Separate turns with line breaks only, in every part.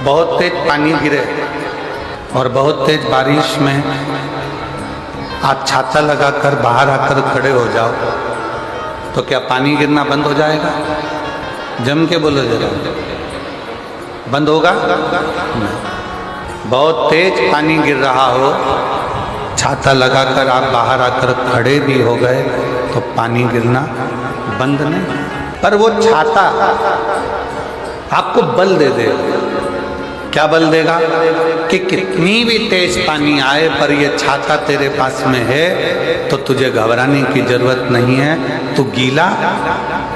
बहुत तेज पानी गिरे और बहुत तेज बारिश में आप छाता लगाकर बाहर आकर खड़े हो जाओ तो क्या पानी गिरना बंद हो जाएगा? जम के बोलो जरा, बंद होगा? नहीं। बहुत तेज पानी गिर रहा हो, छाता लगाकर आप बाहर आकर खड़े भी हो गए तो पानी गिरना बंद नहीं। पर वो छाता आपको बल दे देगा। क्या बल देगा? कि कितनी भी तेज पानी आए पर ये छाता तेरे पास में है तो तुझे घबराने की जरूरत नहीं है, तू गीला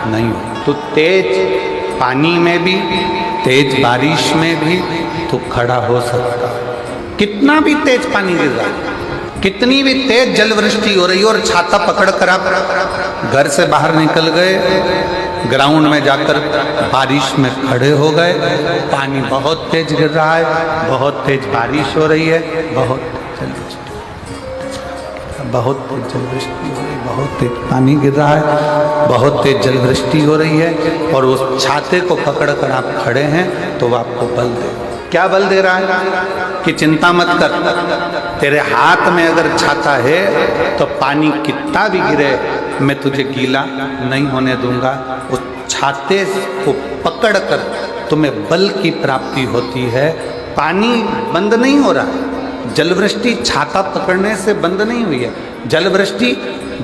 नहीं हो। तू तेज पानी में भी, तेज बारिश में भी तू खड़ा हो सकता। कितना भी तेज पानी गिर रहा है, कितनी भी तेज जलवृष्टि हो रही हो और छाता पकड़कर आप घर से बाहर निकल गए, ग्राउंड में जाकर बारिश में खड़े हो गए, पानी बहुत तेज गिर रहा है, बहुत तेज बारिश हो रही है, बहुत तेज जलवृष्टि हो रही है, बहुत तेज पानी गिर रहा है, बहुत तेज जलवृष्टि हो रही है और उस छाते को पकड़कर आप खड़े हैं तो वो आपको बल दे। क्या बल दे रहा है? कि चिंता मत कर, तेरे हाथ में अगर छाता है तो पानी कितना भी गिरे मैं तुझे गीला नहीं होने दूंगा। उस छाते को पकड़कर तुम्हें बल की प्राप्ति होती है। पानी बंद नहीं हो रहा, जलवृष्टि छाता पकड़ने से बंद नहीं हुई है, जलवृष्टि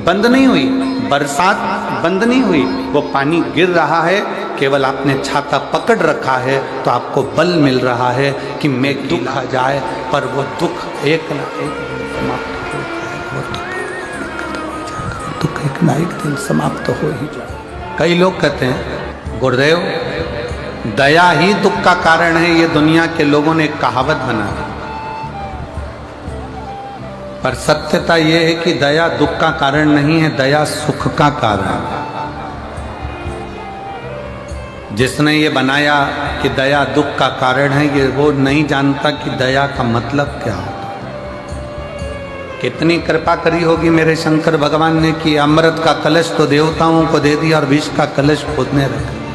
बंद नहीं हुई, बरसात बंद नहीं हुई, वो पानी गिर रहा है, केवल आपने छाता पकड़ रखा है तो आपको बल मिल रहा है कि मैं दुख आ जाए पर वो दुख एक ना एक दिन समाप्त हो जाएगा, वो दुख एक ना एक दिन समाप्त हो ही जाए। कई लोग कहते हैं गुरुदेव दया ही दुख का कारण है, ये दुनिया के लोगों ने एक कहावत बना है, पर सत्यता यह है कि दया दुख का कारण नहीं है, दया सुख का कारण है। जिसने ये बनाया कि दया दुख का कारण है, ये वो नहीं जानता कि दया का मतलब क्या होता। कितनी कृपा करी होगी मेरे शंकर भगवान ने कि अमृत का कलश तो देवताओं को दे दिया और विष का कलश खुद ने रख दिया।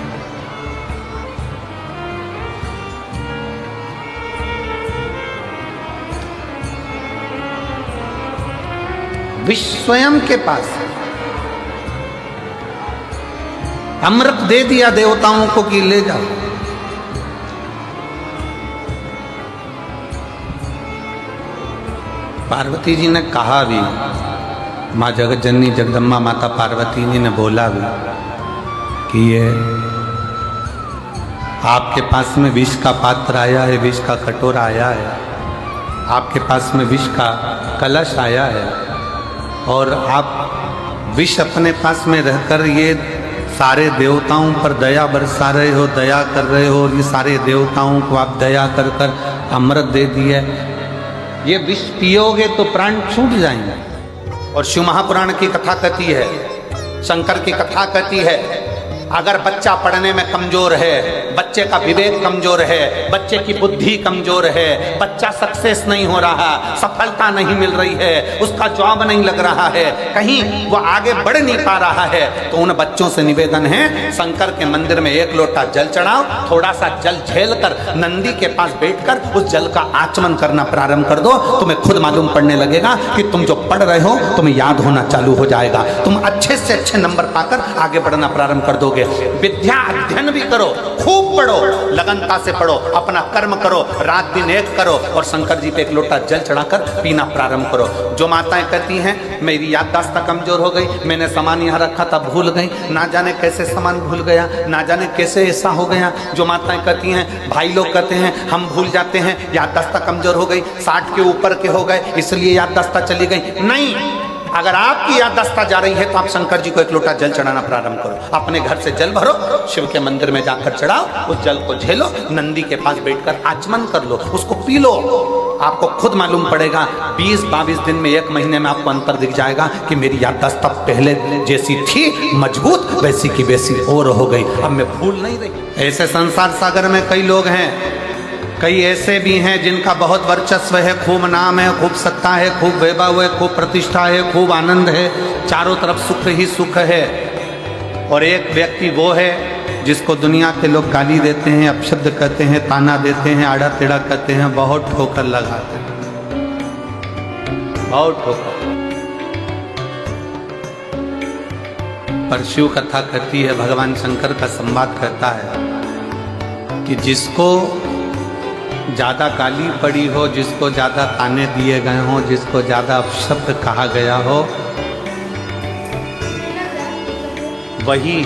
विष स्वयं के पास है, अमृत दे दिया देवताओं को कि ले जाओ। पार्वती जी ने कहा भी, माँ जगत जननी जगदम्बा माता पार्वती जी ने बोला भी कि ये आपके पास में विष का पात्र आया है, विष का कटोरा आया है, आपके पास में विष का कलश आया है और आप विष अपने पास में रहकर ये सारे देवताओं पर दया बरसा रहे हो, दया कर रहे हो और ये सारे देवताओं को आप दया कर कर अमृत दे दिए। ये विष पियोगे तो प्राण छूट जाएंगे। और शिव महापुराण की कथा कहती है, शंकर की कथा कहती है, अगर बच्चा पढ़ने में कमजोर है, बच्चे का विवेक कमजोर है, बच्चे की बुद्धि कमजोर है, बच्चा सक्सेस नहीं हो रहा, सफलता नहीं मिल रही है, उसका जॉब नहीं लग रहा है, कहीं वो आगे बढ़ नहीं पा रहा है, तो उन बच्चों से निवेदन है शंकर के मंदिर में एक लोटा जल चढ़ाओ, थोड़ा सा जल झेल कर नंदी के पास बैठकर उस जल का आचमन करना प्रारंभ कर दो। तुम्हें खुद मालूम पड़ने लगेगा कि तुम जो पढ़ रहे हो तुम्हें याद होना चालू हो जाएगा, तुम अच्छे से अच्छे नंबर पाकर आगे बढ़ना प्रारंभ कर दोगे। विद्या अध्ययन भी करो, खूब पढ़ो, लगनता से पढ़ो, अपना कर्म करो, रात दिन एक करो और शंकर जी पे एक लोटा जल चढ़ाकर पीना प्रारंभ करो। जो माताएं कहती हैं मेरी याददाश्त कमजोर हो गई, मैंने सामान यहाँ रखा था भूल गई, ना जाने कैसे सामान भूल गया, ना जाने कैसे ऐसा हो गया। जो माताएं कहती हैं, भाई लोग कहते हैं हम भूल जाते हैं, याददाश्त कमजोर हो गई, 60 के ऊपर के हो गए इसलिए याददाश्त चली गई। नहीं, अगर आपकी याददाश्त जा रही है तो आप शंकर जी को एक लोटा जल चढ़ाना प्रारंभ करो, अपने घर से जल भरो, शिव के मंदिर में जाकर चढ़ाओ, उस जल को झेलो, नंदी के पास बैठकर आचमन कर लो, उसको पी लो। आपको खुद मालूम पड़ेगा 20-22 दिन में, 1 महीने में आपको अंतर दिख जाएगा कि मेरी याददाश्त पहले जैसी थी मजबूत वैसी की वैसी और हो गई, अब मैं भूल नहीं रही। ऐसे संसार सागर में कई लोग हैं, कई ऐसे भी हैं जिनका बहुत वर्चस्व है, खूब नाम है, खूब सत्ता है, खूब वैभव है, खूब प्रतिष्ठा है, खूब आनंद है, चारों तरफ सुख ही सुख है। और एक व्यक्ति वो है जिसको दुनिया के लोग गाली देते हैं, अपशब्द कहते हैं, ताना देते हैं, आड़ा टेढ़ा कहते हैं, बहुत ठोकर लगाते हैं, बहुत ठोकर। पर शिव कथा कहती है, भगवान शंकर का संवाद कहता है कि जिसको ज़्यादा गाली पड़ी हो, जिसको ज़्यादा ताने दिए गए हों, जिसको ज़्यादा अपशब्द कहा गया हो, वही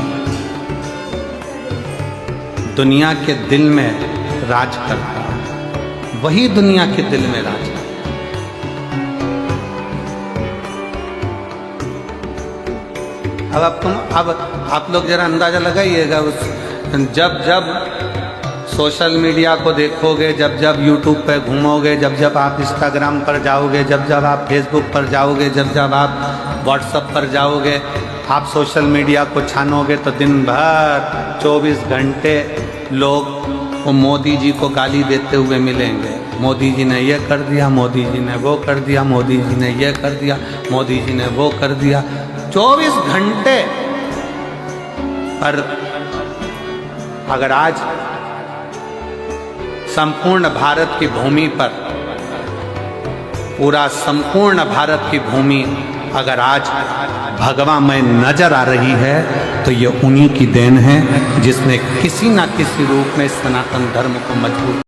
दुनिया के दिल में राज करता है, वही दुनिया के दिल में राज करता है। अब आप लोग जरा अंदाजा लगाइएगा, जब जब सोशल मीडिया को देखोगे, जब जब यूट्यूब पर घूमोगे, जब जब आप इंस्टाग्राम पर जाओगे, जब जब आप फेसबुक पर जाओगे, जब जब आप व्हाट्सएप पर जाओगे, आप सोशल मीडिया को छानोगे तो दिन भर 24 घंटे लोग वो मोदी जी को गाली देते हुए मिलेंगे। मोदी जी ने ये कर दिया, मोदी जी ने वो कर दिया, मोदी जी ने ये कर दिया, मोदी जी ने वो कर दिया, 24 घंटे। पर अगर आज संपूर्ण भारत की भूमि पर, पूरा संपूर्ण भारत की भूमि अगर आज भगवामय नजर आ रही है तो ये उन्हीं की देन है जिसने किसी ना किसी रूप में सनातन धर्म को मजबूत